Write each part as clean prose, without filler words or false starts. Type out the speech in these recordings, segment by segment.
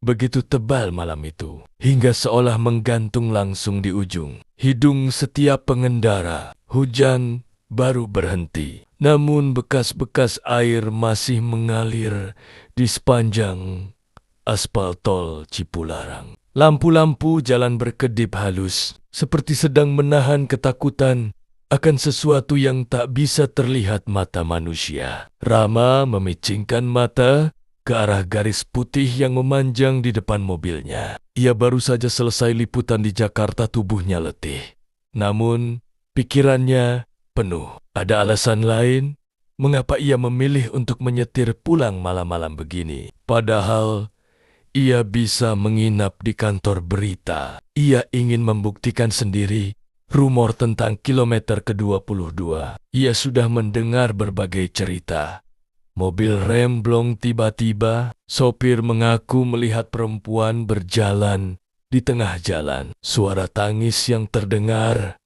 begitu tebal malam itu, hingga seolah menggantung langsung di ujung hidung setiap pengendara. Hujan baru berhenti, namun bekas-bekas air masih mengalir di sepanjang aspal tol Cipularang. Lampu-lampu jalan berkedip halus, seperti sedang menahan ketakutan akan sesuatu yang tak bisa terlihat mata manusia. Rama memicingkan mata ke arah garis putih yang memanjang di depan mobilnya. Ia baru saja selesai liputan di Jakarta, tubuhnya letih. Namun, pikirannya penuh. Ada alasan lain mengapa ia memilih untuk menyetir pulang malam-malam begini. Padahal, ia bisa menginap di kantor berita. Ia ingin membuktikan sendiri rumor tentang kilometer ke-22. Ia sudah mendengar berbagai cerita. Mobil remblong tiba-tiba, sopir mengaku melihat perempuan berjalan di tengah jalan. Suara tangis yang terdengar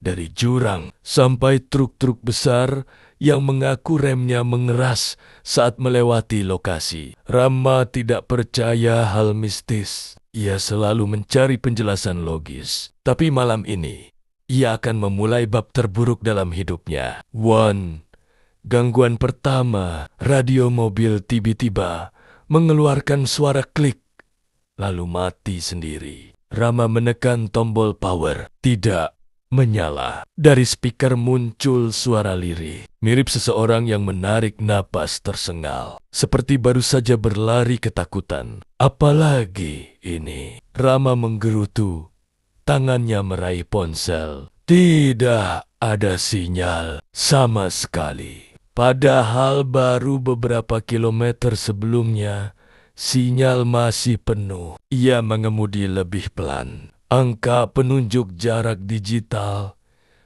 dari jurang sampai truk-truk besar yang mengaku remnya mengeras saat melewati lokasi. Rama tidak percaya hal mistis. Ia selalu mencari penjelasan logis. Tapi malam ini, ia akan memulai bab terburuk dalam hidupnya. Gangguan pertama, radio mobil tiba-tiba mengeluarkan suara klik, lalu mati sendiri. Rama menekan tombol power, tidak menyala. Dari speaker muncul suara lirih, mirip seseorang yang menarik napas tersengal, seperti baru saja berlari ketakutan. Apalagi ini? Rama menggerutu, tangannya meraih ponsel. Tidak ada sinyal sama sekali. Padahal baru beberapa kilometer sebelumnya, sinyal masih penuh. Ia mengemudi lebih pelan. Angka penunjuk jarak digital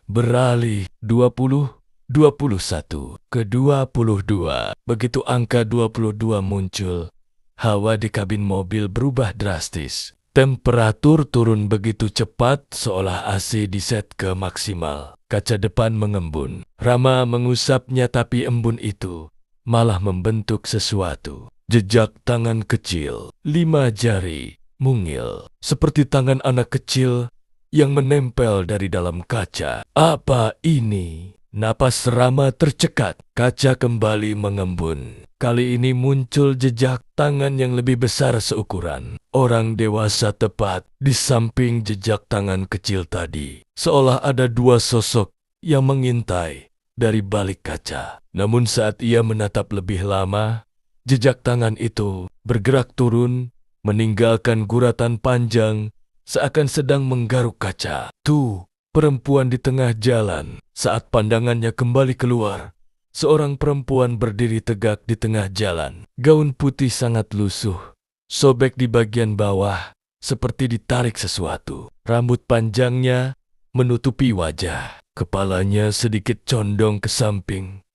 beralih 20, 21 ke 22. Begitu angka 22 muncul, hawa di kabin mobil berubah drastis. Temperatur turun begitu cepat seolah AC diset ke maksimal. Kaca depan mengembun. Rama mengusapnya, tapi embun itu malah membentuk sesuatu. Jejak tangan kecil, 5 jari, mungil, seperti tangan anak kecil yang menempel dari dalam kaca. Apa ini? Napas Rama tercekat. Kaca kembali mengembun. Kali ini muncul jejak tangan yang lebih besar seukuran. Orang dewasa tepat di samping jejak tangan kecil tadi. Seolah ada 2 sosok yang mengintai dari balik kaca. Namun saat ia menatap lebih lama, jejak tangan itu bergerak turun, meninggalkan guratan panjang seakan sedang menggaruk kaca. Tuh, perempuan di tengah jalan. Saat pandangannya kembali keluar, seorang perempuan berdiri tegak di tengah jalan. Gaun putih sangat lusuh, sobek di bagian bawah, seperti ditarik sesuatu. Rambut panjangnya menutupi wajah. Kepalanya sedikit condong ke samping.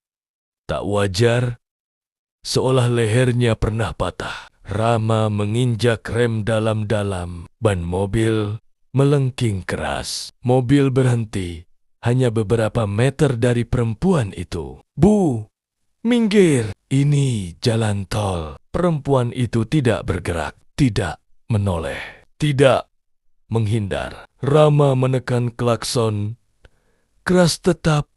Tak wajar, seolah lehernya pernah patah. Rama menginjak rem dalam-dalam. Ban mobil melengking keras. Mobil berhenti hanya beberapa meter dari perempuan itu. Bu, minggir! Ini jalan tol. Perempuan itu tidak bergerak, tidak menoleh, tidak menghindar. Rama menekan klakson keras, tetap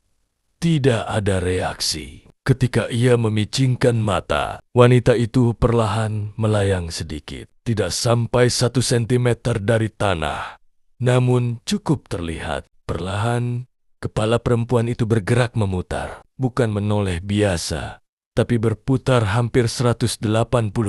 tidak ada reaksi. Ketika ia memicingkan mata, wanita itu perlahan melayang sedikit. Tidak sampai 1 sentimeter dari tanah, namun cukup terlihat. Perlahan, kepala perempuan itu bergerak memutar. Bukan menoleh biasa, tapi berputar hampir 180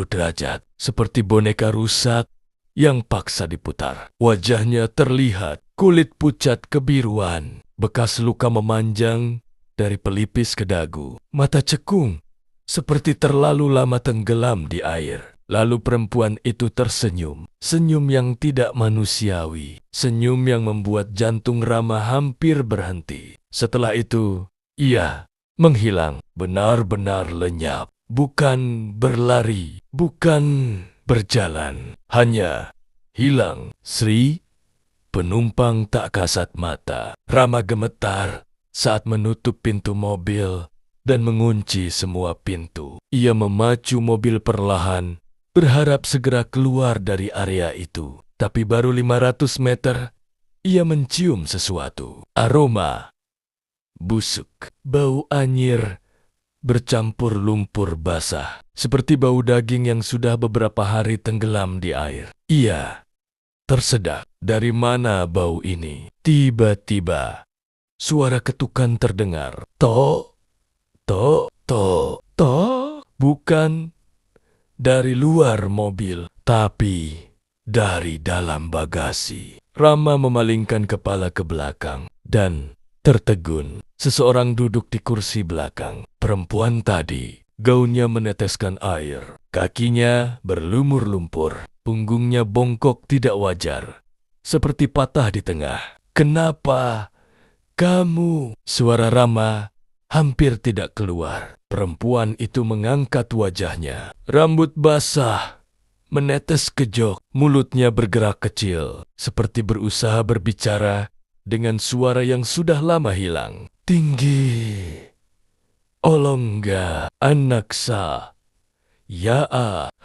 derajat. Seperti boneka rusak yang paksa diputar. Wajahnya terlihat kulit pucat kebiruan. Bekas luka memanjang dari pelipis ke dagu. Mata cekung, seperti terlalu lama tenggelam di air. Lalu perempuan itu tersenyum. Senyum yang tidak manusiawi. Senyum yang membuat jantung Rama hampir berhenti. Setelah itu, ia menghilang. Benar-benar lenyap. Bukan berlari, bukan berjalan. Hanya hilang. Sri, penumpang tak kasat mata. Rama gemetar saat menutup pintu mobil dan mengunci semua pintu. Ia memacu mobil perlahan berharap segera keluar dari area itu. Tapi baru 500 meter, ia mencium sesuatu. Aroma busuk, bau anyir bercampur lumpur basah, seperti bau daging yang sudah beberapa hari tenggelam di air. Ia tersedak. Dari mana bau ini? Tiba-tiba, suara ketukan terdengar. Tok, tok, tok, tok. Bukan dari luar mobil, tapi dari dalam bagasi. Rama memalingkan kepala ke belakang dan tertegun. Seseorang duduk di kursi belakang. Perempuan tadi, gaunnya meneteskan air. Kakinya berlumur lumpur. Punggungnya bongkok tidak wajar, seperti patah di tengah. Kenapa kamu? Suara Rama hampir tidak keluar. Perempuan itu mengangkat wajahnya. Rambut basah menetes ke jok. Mulutnya bergerak kecil, seperti berusaha berbicara dengan suara yang sudah lama hilang. Tinggi. Olongga, anak sa. Ya,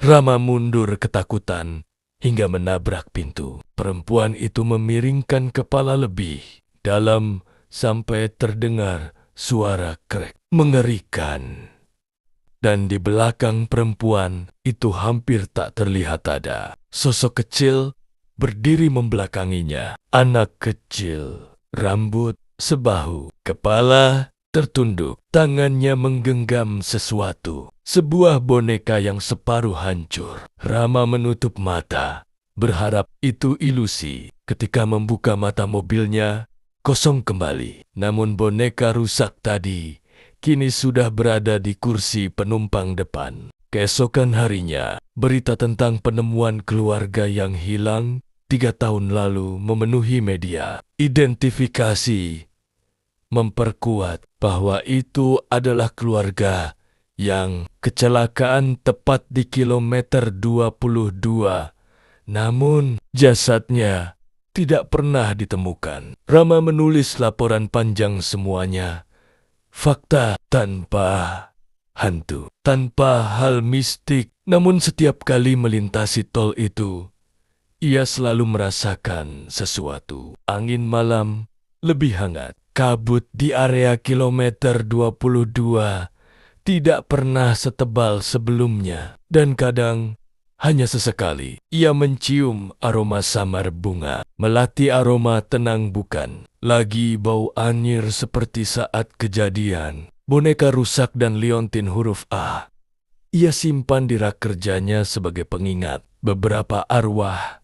Rama mundur ketakutan hingga menabrak pintu. Perempuan itu memiringkan kepala lebih dalam sampai terdengar suara krek mengerikan. Dan di belakang perempuan itu hampir tak terlihat ada sosok kecil berdiri membelakanginya. Anak kecil, rambut sebahu, kepala tertunduk, tangannya menggenggam sesuatu. Sebuah boneka yang separuh hancur. Rama menutup mata, berharap itu ilusi. Ketika membuka mata mobilnya, kosong kembali. Namun boneka rusak tadi kini sudah berada di kursi penumpang depan. Keesokan harinya, berita tentang penemuan keluarga yang hilang 3 tahun lalu memenuhi media. Identifikasi memperkuat bahwa itu adalah keluarga yang kecelakaan tepat di kilometer 22. Namun, jasadnya tidak pernah ditemukan. Rama menulis laporan panjang semuanya. Fakta tanpa hantu, tanpa hal mistik. Namun setiap kali melintasi tol itu, ia selalu merasakan sesuatu. Angin malam lebih hangat. Kabut di area kilometer 22 tidak pernah setebal sebelumnya, dan kadang hanya sesekali ia mencium aroma samar bunga. Melati aroma tenang bukan lagi bau anyir seperti saat kejadian. Boneka rusak dan liontin huruf A ia simpan di rak kerjanya sebagai pengingat. Beberapa arwah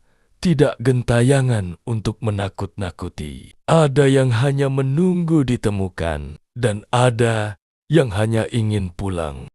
tidak gentayangan untuk menakut-nakuti. Ada yang hanya menunggu ditemukan, dan ada yang hanya ingin pulang